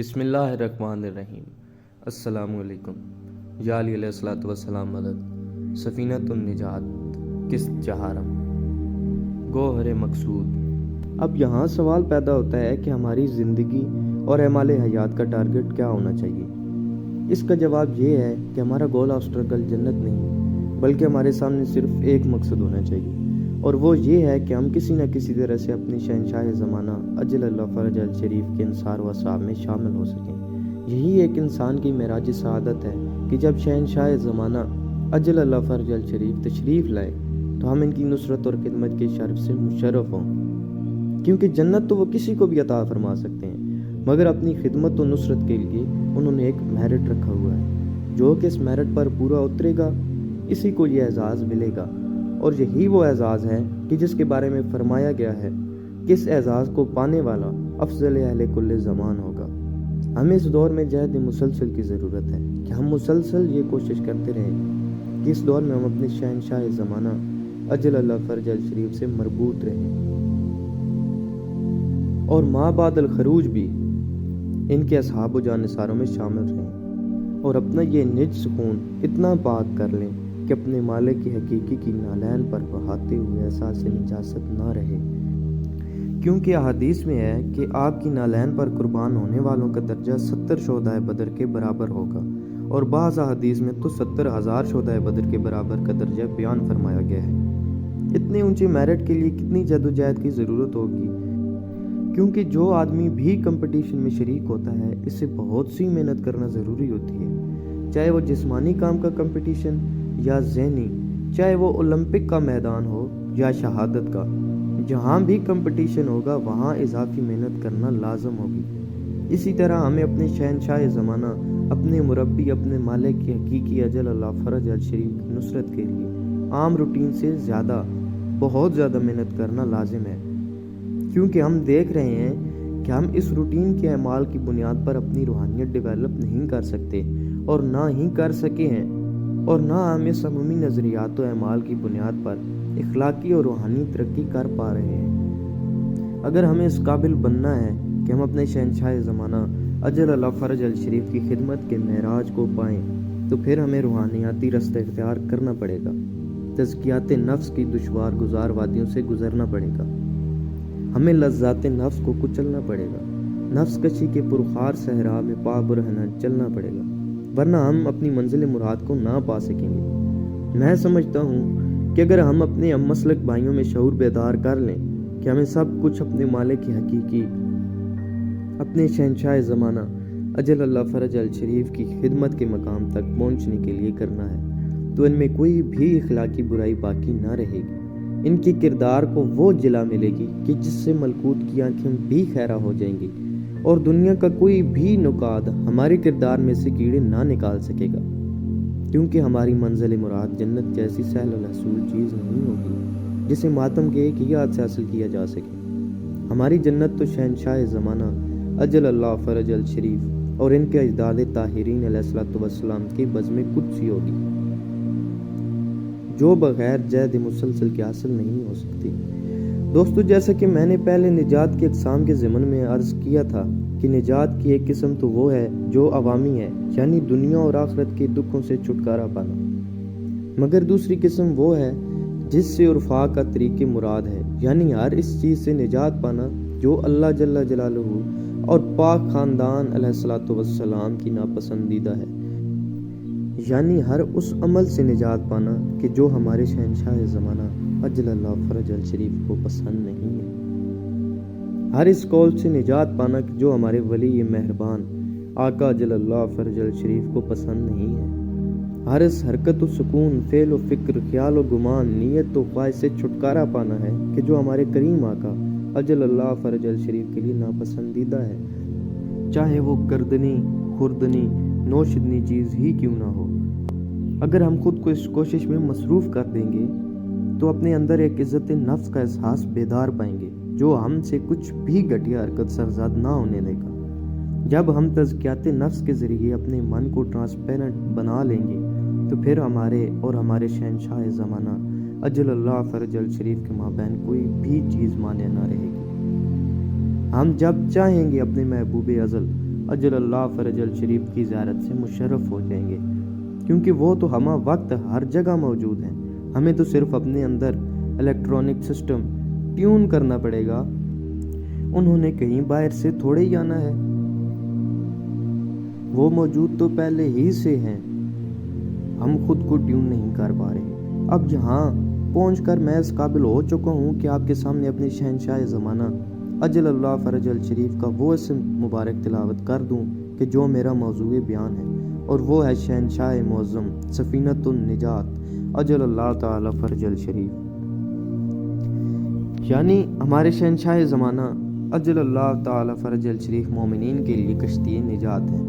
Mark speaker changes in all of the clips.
Speaker 1: بسم اللہ الرحمن الرحیم۔ السلام علیکم۔ یا علی علیہ الصلوۃ والسلام مدد سفینۃ النجات کس جہارم گوہر مقصود۔ اب یہاں سوال پیدا ہوتا ہے کہ ہماری زندگی اور اعمال حیات کا ٹارگٹ کیا ہونا چاہیے۔ اس کا جواب یہ ہے کہ ہمارا گول آف اسٹرگل جنت نہیں، بلکہ ہمارے سامنے صرف ایک مقصد ہونا چاہیے، اور وہ یہ ہے کہ ہم کسی نہ کسی طرح سے اپنی شہنشاہ زمانہ اجل اللہ فرج الشریف کے انصار و اصحاب میں شامل ہو سکیں۔ یہی ایک انسان کی معراج سعادت ہے کہ جب شہنشاہ زمانہ اجل اللہ فرج الشریف تشریف لائے تو ہم ان کی نصرت اور خدمت کے شرف سے مشرف ہوں، کیونکہ جنت تو وہ کسی کو بھی عطا فرما سکتے ہیں، مگر اپنی خدمت و نصرت کے لیے انہوں نے ایک میرٹ رکھا ہوا ہے۔ جو کہ اس میرٹ پر پورا اترے گا اسی کو یہ اعزاز ملے گا، اور یہی وہ اعزاز ہے کہ جس کے بارے میں فرمایا گیا ہے کہ اس اعزاز کو پانے والا افضل اہل کل زمان ہوگا۔ ہمیں اس دور میں جہد مسلسل کی ضرورت ہے کہ ہم مسلسل یہ کوشش کرتے رہیں کہ اس دور میں ہم اپنے شہنشاہ زمانہ اجل اللہ فرج الشریف سے مربوط رہیں، اور ما بعد الخروج بھی ان کے اصحاب و جانثاروں میں شامل رہیں، اور اپنا یہ نج سکون اتنا پاک کر لیں کہ اپنے مالک کی حقیقی کی نالین پر بہاتے ہوئے احساس نجاست نہ رہے، کیونکہ احادیث میں ہے کہ آپ کی نالین پر قربان ہونے والوں کا درجہ 70 شہدائے بدر کے برابر ہوگا، اور بعض احادیث میں تو 70,000 شہدائے بدر کے برابر کا درجہ بیان فرمایا گیا ہے۔ اتنے اونچے میرٹ کے لیے کتنی جدوجہد کی ضرورت ہوگی، کیونکہ جو آدمی بھی کمپٹیشن میں شریک ہوتا ہے اس سے بہت سی محنت کرنا ضروری ہوتی ہے، چاہے وہ جسمانی کام کا کمپٹیشن یا ذہنی، چاہے وہ اولمپک کا میدان ہو یا شہادت کا۔ جہاں بھی کمپٹیشن ہوگا وہاں اضافی محنت کرنا لازم ہوگی۔ اسی طرح ہمیں اپنے شہنشاہ زمانہ، اپنے مربی، اپنے مالک کی حقیقی اجل اللہ فرج الشریف کی نصرت کے لیے عام روٹین سے زیادہ، بہت زیادہ محنت کرنا لازم ہے، کیونکہ ہم دیکھ رہے ہیں کہ ہم اس روٹین کے اعمال کی بنیاد پر اپنی روحانیت ڈیولپ نہیں کر سکتے، اور نہ ہی کر سکے ہیں، اور نہ ہم اس عمومی نظریات و اعمال کی بنیاد پر اخلاقی اور روحانی ترقی کر پا رہے ہیں۔ اگر ہمیں اس قابل بننا ہے کہ ہم اپنے شہنشاہ زمانہ اجل اللہ فرج الشریف کی خدمت کے معراج کو پائیں، تو پھر ہمیں روحانیاتی رستہ اختیار کرنا پڑے گا، تزکیات نفس کی دشوار گزار وادیوں سے گزرنا پڑے گا، ہمیں لذات نفس کو کچلنا پڑے گا، نفس کشی کے پرخار صحرا میں پا برہنہ چلنا پڑے گا، ورنہ ہم اپنی منزل مراد کو نہ پا سکیں گے۔ میں سمجھتا ہوں کہ اگر ہم اپنے مسلک بھائیوں میں شعور بیدار کر لیں کہ ہمیں سب کچھ اپنے مالک کی حقیقی، اپنے شہنشاہ زمانہ اجل اللہ فرج الشریف کی خدمت کے مقام تک پہنچنے کے لیے کرنا ہے، تو ان میں کوئی بھی اخلاقی برائی باقی نہ رہے گی۔ ان کی کردار کو وہ جلا ملے گی کہ جس سے ملکوت کی آنکھیں بھی خیرہ ہو جائیں گی، اور دنیا کا کوئی بھی نقاد ہمارے کردار میں سے کیڑے نہ نکال سکے گا، کیونکہ ہماری منزل مراد جنت جیسی سہل الحصول چیز نہیں ہوگی جسے ماتم کے ایک ہی ہاتھ سے حاصل کیا جا سکے۔ ہماری جنت تو شہنشاہ زمانہ اجل اللہ فرج الشریف اور ان کے اجداد طاہرین علیہ الصلوۃ والسلام کی بزم قدسی ہوگی، جو بغیر جہد مسلسل کے حاصل نہیں ہو سکتی۔ دوستو، جیسا کہ میں نے پہلے نجات کی اقسام کے ضمن میں عرض کیا تھا کہ نجات کی ایک قسم تو وہ ہے جو عوامی ہے، یعنی دنیا اور آخرت کے دکھوں سے چھٹکارا پانا، مگر دوسری قسم وہ ہے جس سے عرفاء کا طریق مراد ہے، یعنی ہر اس چیز سے نجات پانا جو اللہ جل جلالہ اور پاک خاندان علیہ الصلوۃ والسلام کی ناپسندیدہ ہے، یعنی ہر اس عمل سے نجات پانا کہ جو ہمارے شہنشاہ زمانہ اجل اللہ فرج الشریف کو پسند نہیں ہے، ہر اس قول سے نجات پانا کہ جو ہمارے ولی مہربان آقا اجل اللہ فرج الشریف کو پسند نہیں ہے، ہر اس حرکت و سکون، فعل و فکر، خیال و گمان، نیت و خواہش سے چھٹکارا پانا ہے کہ جو ہمارے کریم آقا اجل اللہ فرج الشریف کے لیے ناپسندیدہ ہے، چاہے وہ گردنی، خوردنی، نوشدنی چیز ہی کیوں نہ ہو۔ اگر ہم خود کو اس کوشش میں مصروف کر دیں گے تو اپنے اندر ایک عزت نفس کا احساس بیدار پائیں گے جو ہم سے کچھ بھی گھٹیا حرکت سرزاد نہ ہونے دے گا۔ جب ہم تزکیات نفس کے ذریعے اپنے من کو ٹرانسپیرنٹ بنا لیں گے تو پھر ہمارے اور ہمارے شہنشاہ زمانہ اجل اللہ فرج الشریف کے مابین کوئی بھی چیز مانع نہ رہے گی۔ ہم جب چاہیں گے اپنے محبوب ازل اجل اللہ فرج الشریف کی زیارت سے مشرف ہو جائیں گے، کیونکہ وہ تو ہمہ وقت ہر جگہ موجود ہیں۔ ہمیں تو صرف اپنے اندر الیکٹرانک سسٹم ٹیون کرنا پڑے گا، انہوں نے کہیں باہر سے تھوڑے ہی آنا ہے، وہ موجود تو پہلے ہی سے ہیں، ہم خود کو ٹیون نہیں کر پا رہے۔ اب یہاں پہنچ کر میں اس قابل ہو چکا ہوں کہ آپ کے سامنے اپنے شہنشاہ زمانہ اجل اللہ فرج الشریف کا وہ اسم مبارک تلاوت کر دوں کہ جو میرا موضوع بیان ہے، اور وہ ہے شہنشاہ معظم سفینۃ النجات اجل اللہ تعالی فرج الشریف، یعنی ہمارے شہنشاہ زمانہ اجل اللہ تعالی فرج الشریف مومنین کے لیے کشتی نجات ہے۔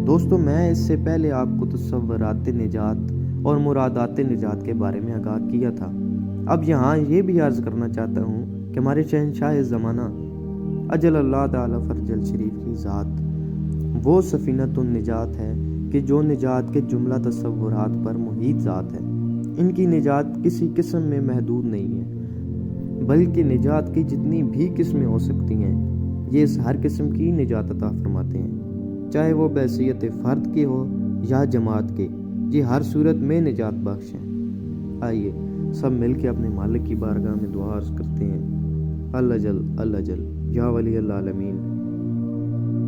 Speaker 1: دوستو، میں اس سے پہلے آپ کو تصورات نجات اور مرادات نجات کے بارے میں آگاہ کیا تھا۔ اب یہاں یہ بھی عرض کرنا چاہتا ہوں کہ ہمارے شہنشاہ زمانہ اجل اللہ تعالی فرج الشریف کی ذات وہ سفینۃ النجات ہے کہ جو نجات کے جملہ تصورات پر محیط ذات ہے۔ ان کی نجات کسی قسم میں محدود نہیں ہے، بلکہ نجات کی جتنی بھی قسمیں ہو سکتی ہیں، یہ اس ہر قسم کی نجات عطا فرماتے ہیں، چاہے وہ بحیثیت فرد کے ہو یا جماعت کے، یہ ہر صورت میں نجات بخش ہیں۔ آئیے سب مل کے اپنے مالک کی بارگاہ میں دعا عرض کرتے ہیں۔ اللہ جل اللہ جل یا ولی العالمین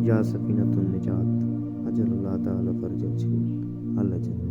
Speaker 1: یا سفینۃ النجات اجل اللہ تعالی فرج الشریف اللہ جل۔